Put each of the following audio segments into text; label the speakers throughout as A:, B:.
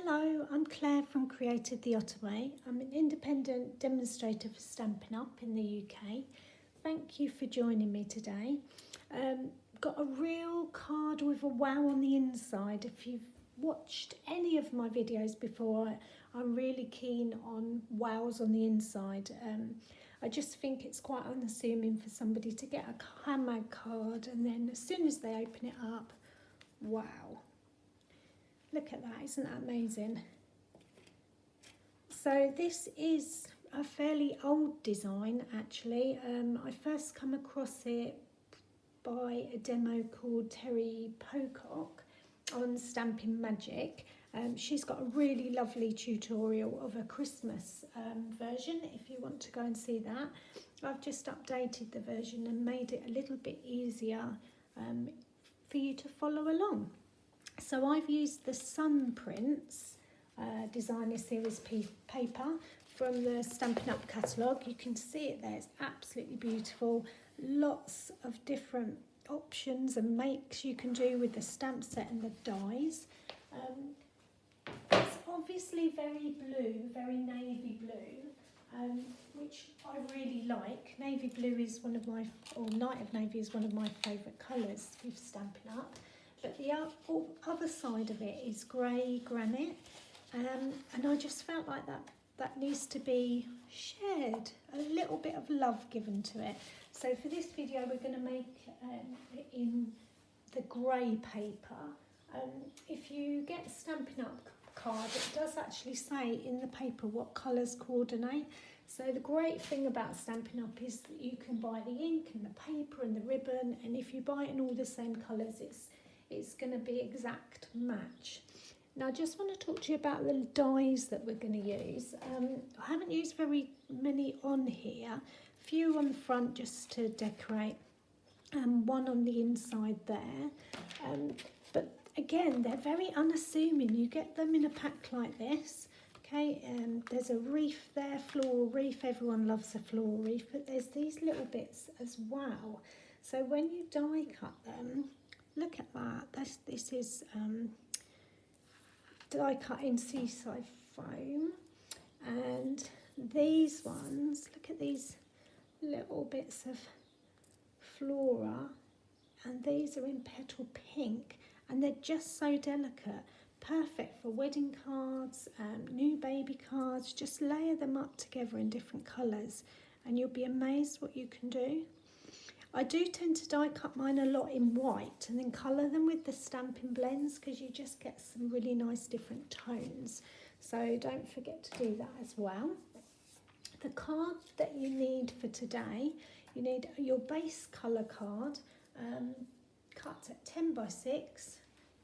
A: Hello, I'm Claire from Created the Ottaway. I'm an independent demonstrator for Stampin' Up in the UK. Thank you for joining me today. Got a real card with a wow on the inside. If you've watched any of my videos before, I'm really keen on wows on the inside. I just think it's quite unassuming for somebody to get a handmade card and then as soon as they open it up, wow. Look at that, isn't that amazing? So this is a fairly old design actually. I first come across it by a demo called Terry Pocock on Stampin' Magic. She's got a really lovely tutorial of a Christmas version if you want to go and see that. I've just updated the version and made it a little bit easier for you to follow along. So I've used the Sun Prints designer series paper from the Stampin' Up catalogue. You can see it there, it's absolutely beautiful. Lots of different options and makes you can do with the stamp set and the dies. It's obviously very blue, very navy blue, which I really like. Navy blue is one of my, or Night of Navy is one of my favourite colours with Stampin' Up. But the other side of it is grey granite, and I just felt like that needs to be shared, a little bit of love given to it. So for this video we're going to make it in the grey paper. If you get a Stampin' Up card, it does actually say in the paper what colours coordinate. So the great thing about Stampin' Up is that you can buy the ink and the paper and the ribbon, and if you buy it in all the same colours, it's going to be exact match. Now I just want to talk to you about the dies that we're going to use. I haven't used very many on here, a few on the front just to decorate, and one on the inside there. But again, they're very unassuming. You get them in a pack like this. Okay, there's a wreath there, floral wreath. Everyone loves a floral wreath, but there's these little bits as well. So when you die cut them, look at that. This is die cut in seaside foam, and these ones, look at these little bits of flora, and these are in petal pink, and they're just so delicate. Perfect for wedding cards, new baby cards. Just layer them up together in different colours and you'll be amazed what you can do. I do tend to die cut mine a lot in white and then colour them with the Stampin' Blends because you just get some really nice different tones. So don't forget to do that as well. The card that you need for today, you need your base colour card, cut at 10 by 6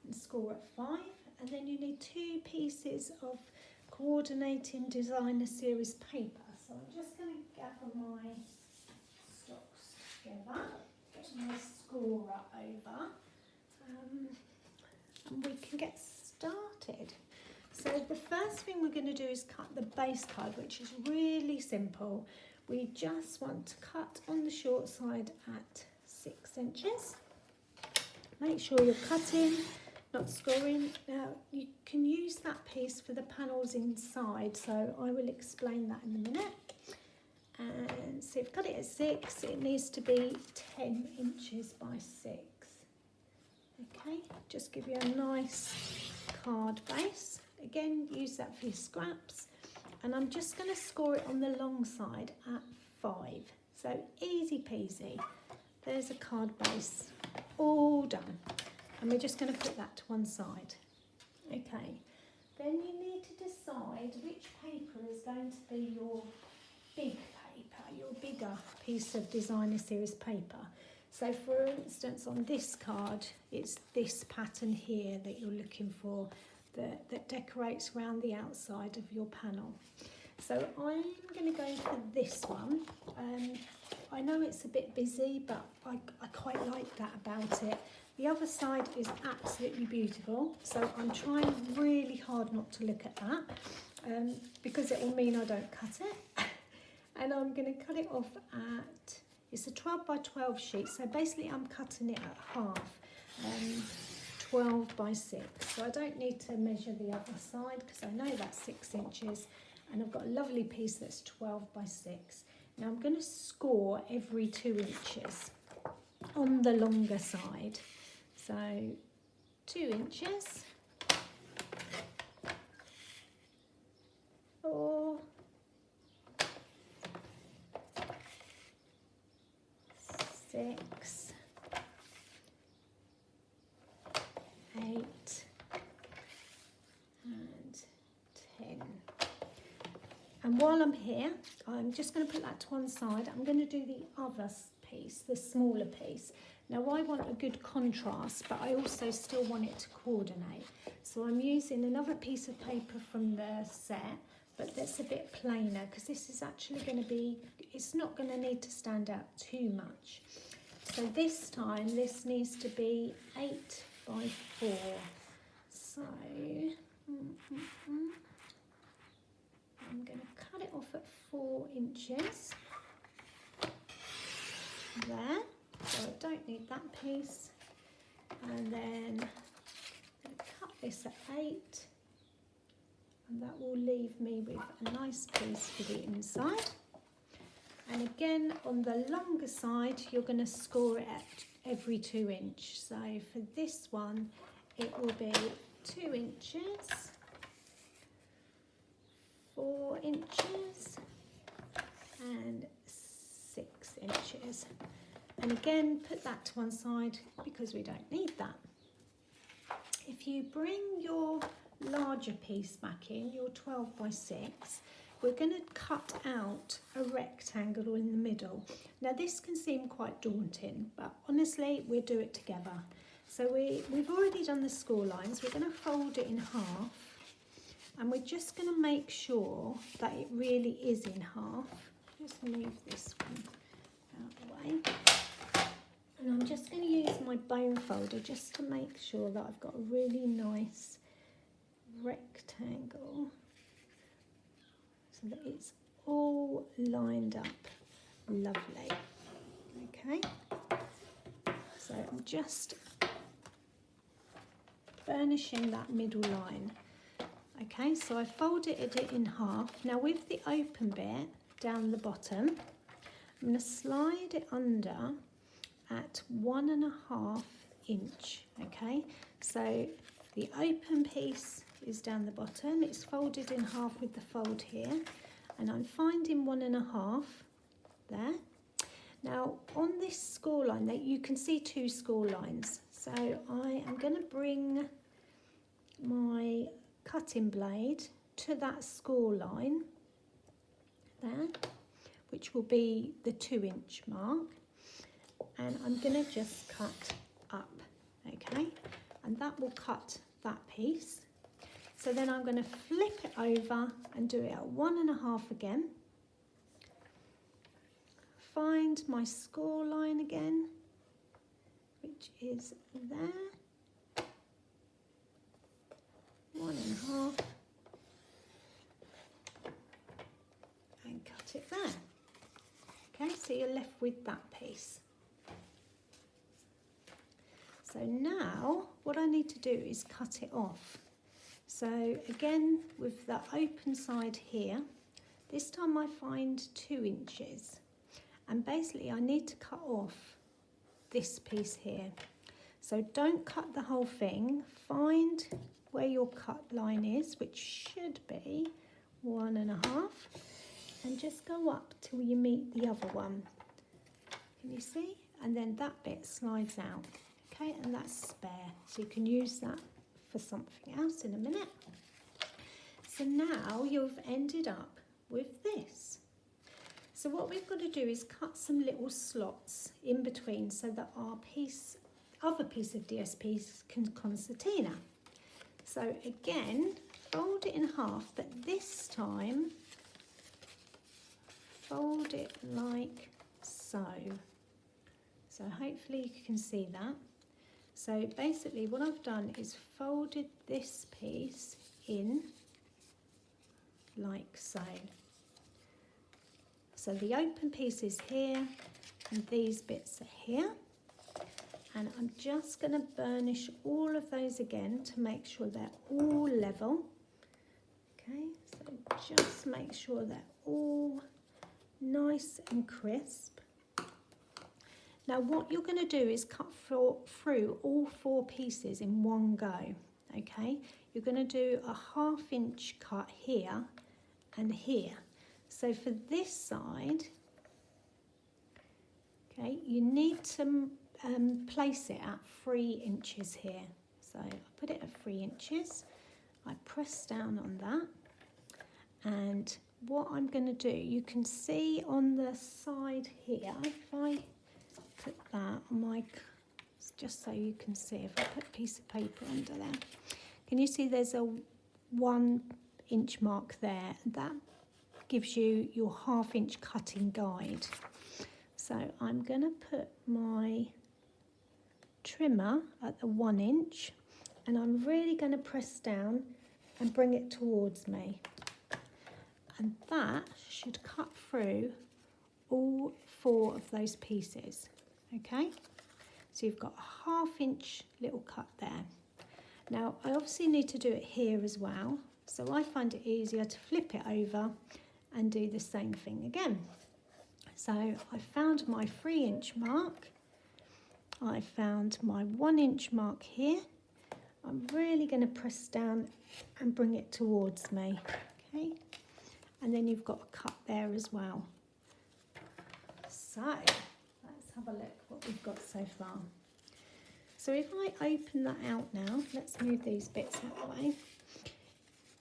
A: and score at 5. And then you need 2 pieces of coordinating designer series paper. So I'm just going to gather my stocks together, get my scorer over, and we can get started. So the first thing we're going to do is cut the base card, which is really simple. We just want to cut on the short side at 6 inches. Make sure you're cutting, not scoring. Now you can use that piece for the panels inside, so I will explain that in a minute. And so you've cut it at 6, it needs to be 10 inches by 6. Okay, just give you a nice card base. Again, use that for your scraps. And I'm just going to score it on the long side at 5. So easy peasy. There's a card base all done. And we're just going to put that to one side. Okay, then you need to decide which paper is going to be your big paper, your bigger piece of designer series paper. So for instance, on this card, it's this pattern here that you're looking for that decorates around the outside of your panel. So I'm going to go for this one. I know it's a bit busy, but I quite like that about it. The other side is absolutely beautiful, so I'm trying really hard not to look at that because it will mean I don't cut it. And I'm going to cut it off at, it's a 12 by 12 sheet, so basically I'm cutting it at half. 12 by 6. So I don't need to measure the other side because I know that's 6 inches, and I've got a lovely piece that's 12 by 6. Now I'm going to score every 2 inches on the longer side. So 2 inches, 4, 6, 8 and 10. And while I'm here, I'm just going to put that to one side. I'm going to do the other piece, the smaller piece. Now I want a good contrast, but I also still want it to coordinate. So I'm using another piece of paper from the set, but that's a bit plainer because this is actually going to be, it's not going to need to stand out too much. So this time this needs to be 8 by 4. So I'm going to cut it off at 4 inches there, so I don't need that piece, and then I'm going to cut this at 8, and that will leave me with a nice piece for the inside. And again, on the longer side, you're going to score it at every 2 inch. So for this one, it will be 2 inches, 4 inches, and 6 inches. And again, put that to one side because we don't need that. If you bring your larger piece back in, your 12 by 6, we're going to cut out a rectangle in the middle. Now this can seem quite daunting, but honestly we'll do it together. So we've already done the score lines. We're going to fold it in half, and we're just going to make sure that it really is in half. Just move this one out of the way. And I'm just going to use my bone folder just to make sure that I've got a really nice rectangle, so that it's all lined up lovely. Okay, so I'm just burnishing that middle line. Okay, so I folded it in half. Now with the open bit down the bottom, I'm going to slide it under at 1.5 inch. Okay, so the open piece is down the bottom, it's folded in half with the fold here, and I'm finding 1.5 there. Now on this score line, that you can see 2 score lines, so I am going to bring my cutting blade to that score line there, which will be the 2 inch mark, and I'm going to just cut up. Okay, and that will cut that piece. So then I'm going to flip it over and do it at 1.5 again. Find my score line again, which is there. 1.5. And cut it there. Okay, so you're left with that piece. So now what I need to do is cut it off. So again, with the open side here, this time I find 2 inches, and basically I need to cut off this piece here. So don't cut the whole thing, find where your cut line is, which should be 1.5, and just go up till you meet the other one. Can you see? And then that bit slides out. Okay, and that's spare, so you can use that for something else in a minute. So now you've ended up with this. So what we've got to do is cut some little slots in between so that our other piece of DSP can concertina. So again, fold it in half, but this time fold it like so. So hopefully you can see that. So basically what I've done is folded this piece in like so. So the open piece is here and these bits are here. And I'm just going to burnish all of those again to make sure they're all level. Okay, so just make sure they're all nice and crisp. Now what you're going to do is cut through all 4 pieces in one go. Okay, you're going to do a 1/2 inch cut here and here. So for this side, okay, you need to place it at 3 inches here. So I put it at 3 inches. I press down on that. And what I'm going to do, you can see on the side here, if I put that on my, just so you can see, if I put a piece of paper under there, can you see there's a 1 inch mark there? That gives you your 1/2 inch cutting guide. So I'm going to put my trimmer at the 1 inch, and I'm really going to press down and bring it towards me. And that should cut through all 4 of those pieces. Okay, so you've got a 1/2 inch little cut there. Now I obviously need to do it here as well, so I find it easier to flip it over and do the same thing again. So I found my 3 inch mark, I found my 1 inch mark here. I'm really going to press down and bring it towards me. Okay, and then you've got a cut there as well. So let's have a look what we've got so far. So if I open that out now, let's move these bits out of the way.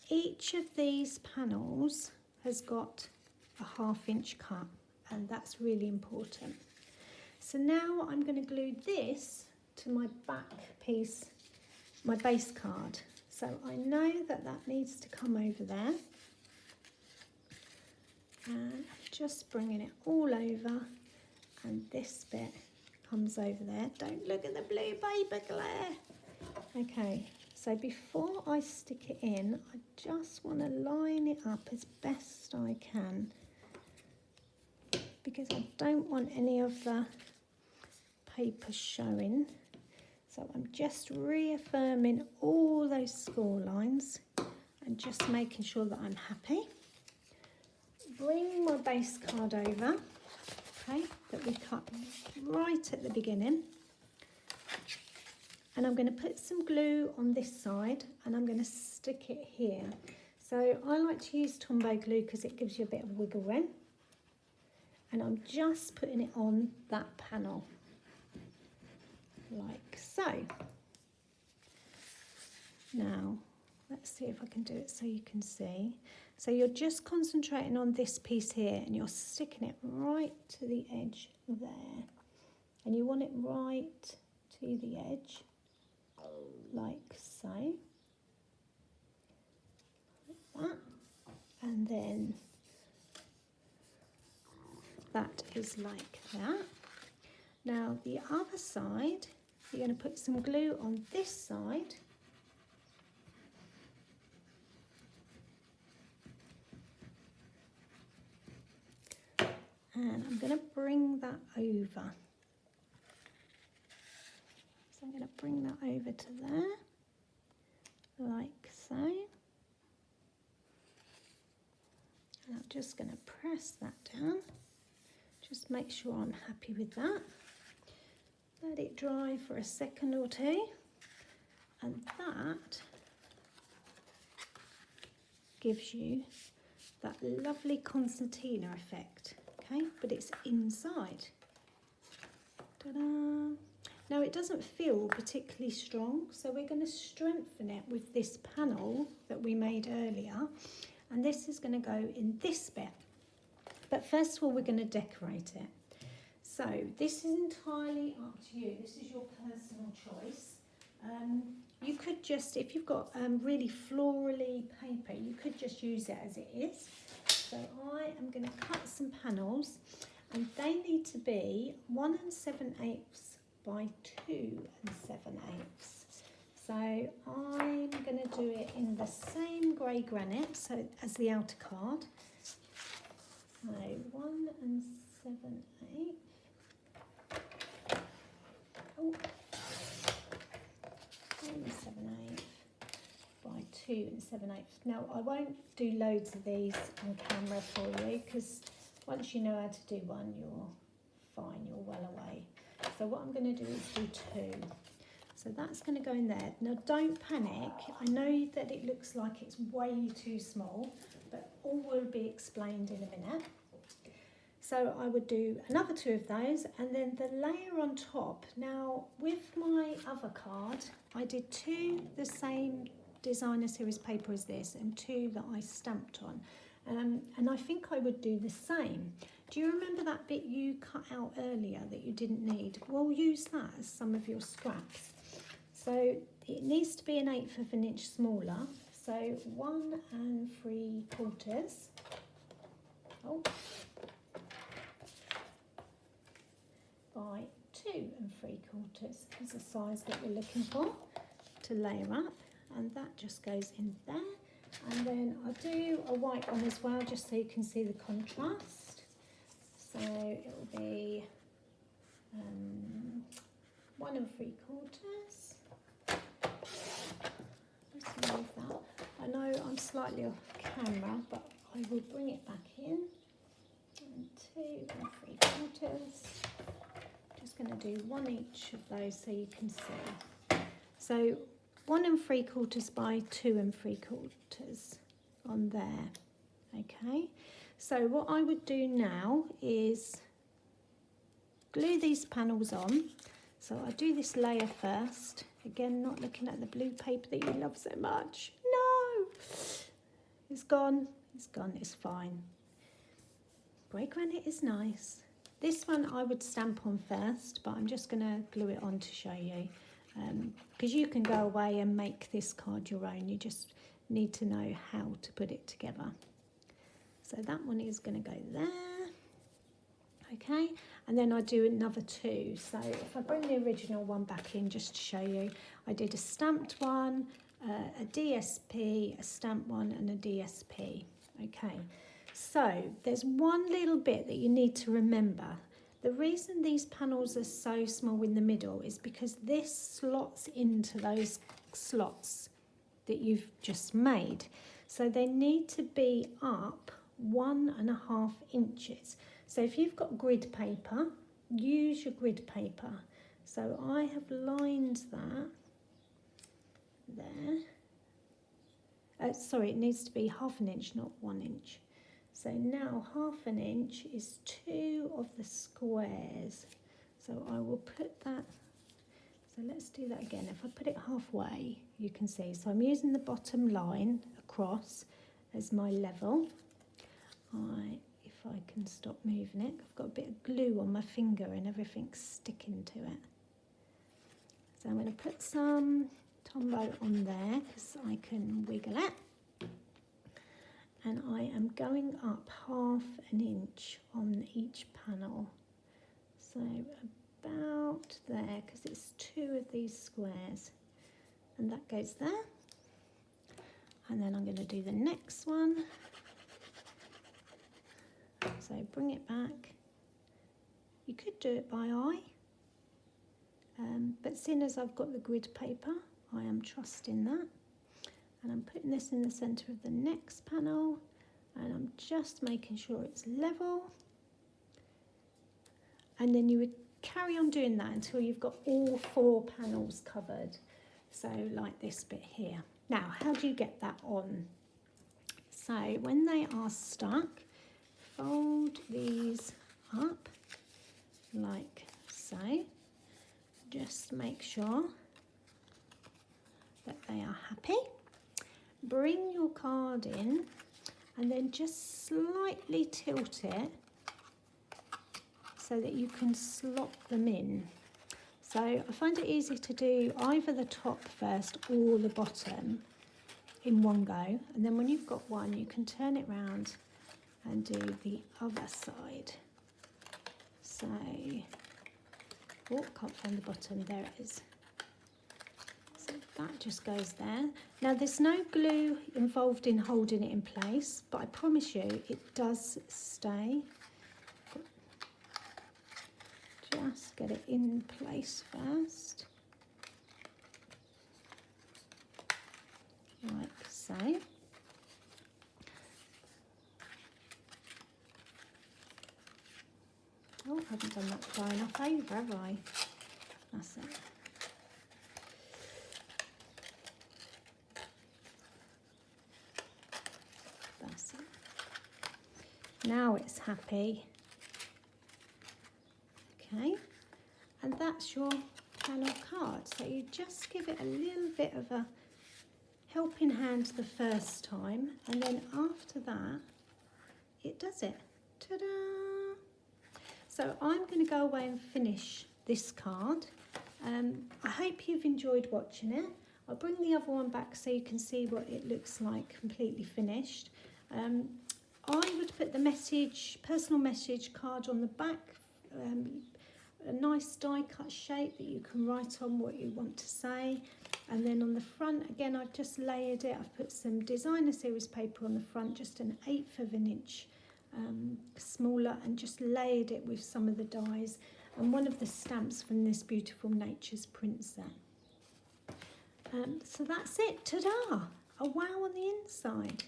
A: Each of these panels has got a 1/2 inch cut, and that's really important. So now I'm going to glue this to my back piece, my base card. So I know that that needs to come over there. And just bringing it all over, and this bit comes over there. Don't look at the blue paper, Claire. Okay, so before I stick it in, I just want to line it up as best I can, because I don't want any of the paper showing. So I'm just reaffirming all those score lines and just making sure that I'm happy. Bring my base card over, okay, that we cut right at the beginning. And I'm going to put some glue on this side, and I'm going to stick it here. So I like to use Tombow glue because it gives you a bit of wiggle room. And I'm just putting it on that panel, like so. Now, let's see if I can do it so you can see. So you're just concentrating on this piece here, and you're sticking it right to the edge there. And you want it right to the edge, like so. Like that. And then that is like that. Now the other side, you're going to put some glue on this side. And I'm going to bring that over. So I'm going to bring that over to there, like so. And I'm just going to press that down. Just make sure I'm happy with that. Let it dry for a second or two. And that gives you that lovely concertina effect. Okay, but it's inside. Ta-da! Now it doesn't feel particularly strong, so we're going to strengthen it with this panel that we made earlier, and this is going to go in this bit. But first of all, we're going to decorate it. So this is entirely up to you. This is your personal choice. You could just, if you've got really florally paper, you could just use it as it is. So I am going to cut some panels, and they need to be 1 7/8 by 2 7/8. So I'm going to do it in the same grey granite so as the outer card. So 1 7/8. Oh, 2 7/8. Now I won't do loads of these on camera for you because once you know how to do one, you're fine, you're well away. So what I'm going to do is do 2. So that's going to go in there. Now don't panic. I know that it looks like it's way too small, but all will be explained in a minute. So I would do another 2 of those, and then the layer on top. Now with my other card, I did 2 the same designer series paper as this and 2 that I stamped on. And I think I would do the same. Do you remember that bit you cut out earlier that you didn't need? Well, use that as some of your scraps. So it needs to be 1/8 of an inch smaller. So 1 3/4. Oh. By 2 3/4 is the size that we're looking for to layer up, and that just goes in there. And then I'll do a white one as well, just so you can see the contrast. So it will be 1 3/4. Let's move that. I know I'm slightly off camera, but I will bring it back in. And 2 3/4. Just going to do 1 each of those so you can see. So 1 3/4 by 2 3/4 on there. Okay, so what I would do now is glue these panels on. So I do this layer first. Again, not looking at the blue paper that you love so much. No, it's gone, it's gone, it's fine. Grey granite is nice. This one I would stamp on first, but I'm just going to glue it on to show you. Because you can go away and make this card your own. You just need to know how to put it together. So that one is going to go there. Okay, and then I do another 2. So if I bring the original one back in just to show you, I did a stamped one, a DSP, a stamped one and a DSP. Okay, so there's one little bit that you need to remember. The reason these panels are so small in the middle is because this slots into those slots that you've just made. So they need to be up 1.5 inches. So if you've got grid paper, use your grid paper. So I have lined that there. Sorry, it needs to be 1/2 inch, not 1 inch. So now 1/2 inch is 2 of the squares. So I will put that, so let's do that again. If I put it halfway, you can see. So I'm using the bottom line across as my level. If I can stop moving it, I've got a bit of glue on my finger and everything's sticking to it. So I'm going to put some Tombow on there because I can wiggle it. And I am going up 1/2 inch on each panel. So about there, because it's 2 of these squares. And that goes there. And then I'm going to do the next one. So bring it back. You could do it by eye. But seeing as I've got the grid paper, I am trusting that. And I'm putting this in the centre of the next panel. And I'm just making sure it's level. And then you would carry on doing that until you've got all 4 panels covered. So like this bit here. Now, how do you get that on? So when they are stuck, fold these up like so. Just make sure that they are happy. Bring your card in and then just slightly tilt it so that you can slot them in. So I find it easy to do either the top first or the bottom in one go, and then when you've got one you can turn it round and do the other side. So, oh, can't find the bottom, there it is. So that just goes there. Now there's no glue involved in holding it in place, but I promise you it does stay. Just get it in place first. Like say. Oh, I haven't done that far enough over, have I? That's it. That's it. Now it's happy. Okay, and that's your panel card. So you just give it a little bit of a helping hand the first time, and then after that, it does it. Ta-da! So I'm going to go away and finish this card. I hope you've enjoyed watching it. I'll bring the other one back so you can see what it looks like completely finished. I would put the personal message card on the back, a nice die cut shape that you can write on what you want to say. And then on the front, again, I've just layered it. I've put some designer series paper on the front, just an 1/8 of an inch smaller, and just layered it with some of the dies and one of the stamps from this beautiful Nature's print set. So that's it. Ta-da! A wow on the inside.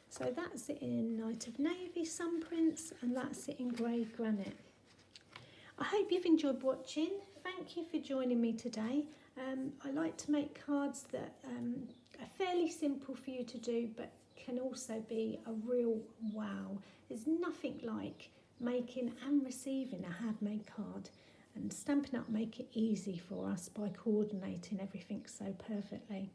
A: So that's it in Night of Navy sun prints, and that's it in grey granite. I hope you've enjoyed watching. Thank you for joining me today. I like to make cards that are fairly simple for you to do, but can also be a real wow. There's nothing like making and receiving a handmade card, and Stampin' Up make it easy for us by coordinating everything so perfectly.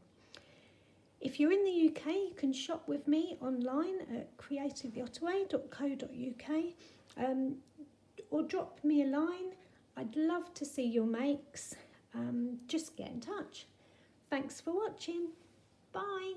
A: If you're in the UK, you can shop with me online at createdtheottaway.co.uk, or drop me a line. I'd love to see your makes. Just get in touch. Thanks for watching. Bye.